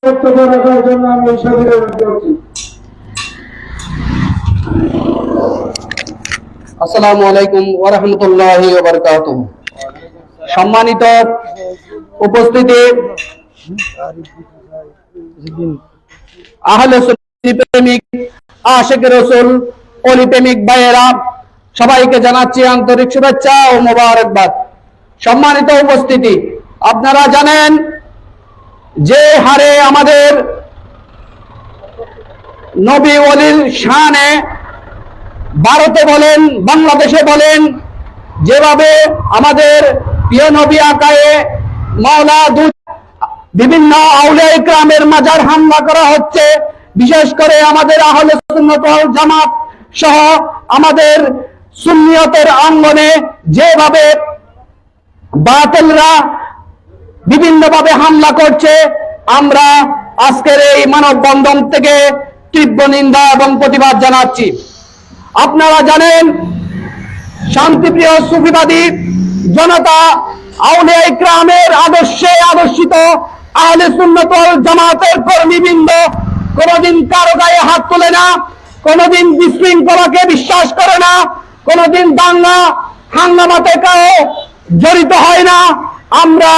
বক্তব্য রাখার জন্য আমি সবাইকে অনুরোধ করছি। আসসালামু আলাইকুম ওয়া রাহমাতুল্লাহি ওয়া বারাকাতুহু। সম্মানিত উপস্থিতি, আহলে সুন্নাত প্রেমিক, আশিক রাসূল, ওলি প্রেমিক ভাইয়েরা, সবাইকে জানাচ্ছি আন্তরিক শুভেচ্ছা ও মোবারকবাদ। সম্মানিত উপস্থিতি, আপনারা জানেন যে হারে আমাদের নবী ওলির শানে ভারতে বলেন, বাংলাদেশে বলেন, যেভাবে আমাদের প্রিয় নবী আকায়ে মাওলা বিভিন্ন আউলিয়া ইকরামের মাজার হামলা করা হচ্ছে, বিশেষ করে আমাদের আহলে সুন্নাত ওয়াল জামাত সহ আমাদের সুন্নিয়তের অঙ্গনে যেভাবে বাতিলরা বিভিন্নভাবে হামলা করছে, আমরা আজকের এই মানববন্ধন থেকে তীব্র নিন্দা এবং প্রতিবাদ জানাচ্ছি। আপনারা জানেন শান্তিপ্রিয় সুফিবাদী জনতা আউলিয়া ইকরামের আদর্শে আদর্শিত আহলে সুন্নাত ওয়াল জামাতের কর্মীবৃন্দ কোনদিন কারো গায়ে হাত তোলে না, কোনদিন বিশৃঙ্খলাকে বিশ্বাস করে না, কোনদিন দাঙ্গা হাঙ্গামাতে কাও জড়িত হয় না। আমরা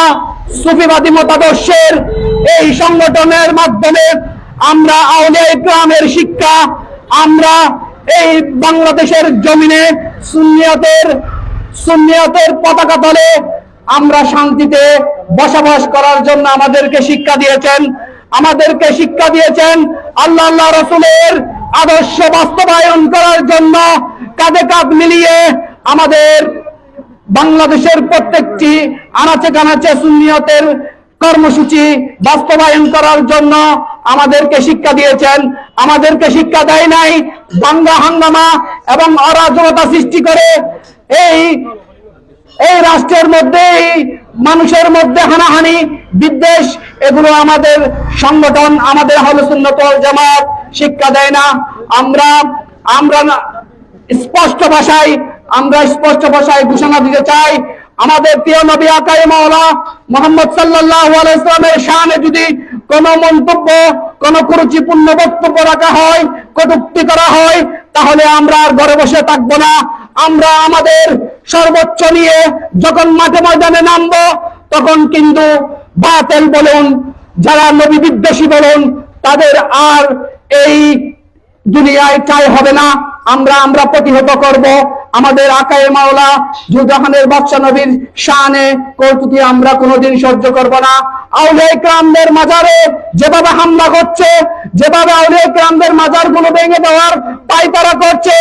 সুফিবাদী মতাদর্শের এই সংগঠনের মাধ্যমে আমরা আউলিয়া ইকরামের শিক্ষা আমরা এই বাংলাদেশের জমিনে সুন্নিয়তের পতাকা তলে আমরা শান্তিতে বসবাস করার জন্য আমাদেরকে শিক্ষা দিয়েছেন। আল্লাহ রাসূলের আদর্শ বাস্তবায়ন করার জন্য কাঁধে কাঁধ মিলিয়ে আমাদের বাংলাদেশের প্রত্যেকটি আনাচে কানাচে সুন্নিয়তের কর্মসূচি বাস্তবায়ন করার জন্য আমাদেরকে শিক্ষা দিয়েছেন। আমাদেরকে শিক্ষা দেয় নাই দাঙ্গা হাঙ্গামা এবং অরাজকতা সৃষ্টি করে এই রাষ্ট্রের মধ্যে মানুষের মধ্যে হানাহানি বিদ্বেষ, এগুলো আমাদের সংগঠন, আমাদের আহলে সুন্নাত ওয়াল জামাত শিক্ষা দেয় না। আমরা স্পষ্ট ভাষায় ঘোষণা দিতে চাই, আমাদের প্রিয় নবী আকায়ে মাওলা মুহাম্মদ সাল্লাল্লাহু আলাইহি ওয়াসাল্লামের শানে যদি কোনো মন্তব্য, কোনো কুরুচিপূর্ণ বক্তব্য রাখা হয়, কটূক্তি করা হয়, তাহলে আমরা আর ঘরে বসে থাকবো না। আমরা আমাদের সর্বোচ্চ নিয়ে যখন মাঠে ময়দানে নামবো, তখন কিন্তু বাতিল বলুন, যারা নবী বিদ্বেষী বলুন, তাদের আর এই দুনিয়ায় ঠাঁই হবে না। আমরা প্রতিহত করব। আমাদের আকায়ে মাওলা জুজাহানের বাদশা নবীর শানে কটূক্তি আমরা কোনোদিন সহ্য করব না। আউলিয়া ইকরামদের মাজারে যেভাবে হামলা করছে, যেভাবে আউলিয়া ইকরামদের মাজারগুলো ভেঙে দেওয়ার পায়তারা করছে,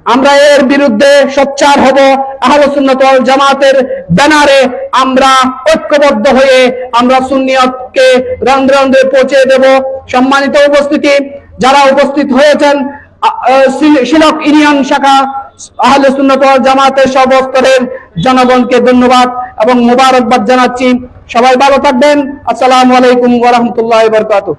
আমরা এর বিরুদ্ধে সোচ্চার হব। আহলে সুন্নাত ওয়াল জামাতের ব্যানারে আমরা ঐক্যবদ্ধ হয়ে আমরা সুন্নিয়তকে রন্ধ্রে রন্ধ্রে পৌঁছে দেব। সম্মানিত উপস্থিতি, যারা উপস্থিত হয়েছেন, শিলক ইউনিয়ন শাখা আহলে সুন্নাত ওয়াল জামাতের সর্বস্তরের জনগণকে ধন্যবাদ এবং মোবারকবাদ জানাচ্ছি। সবাই ভালো থাকবেন। আসসালামু আলাইকুম ওয়া রাহমাতুল্লাহি ওয়া বারাকাতুহু।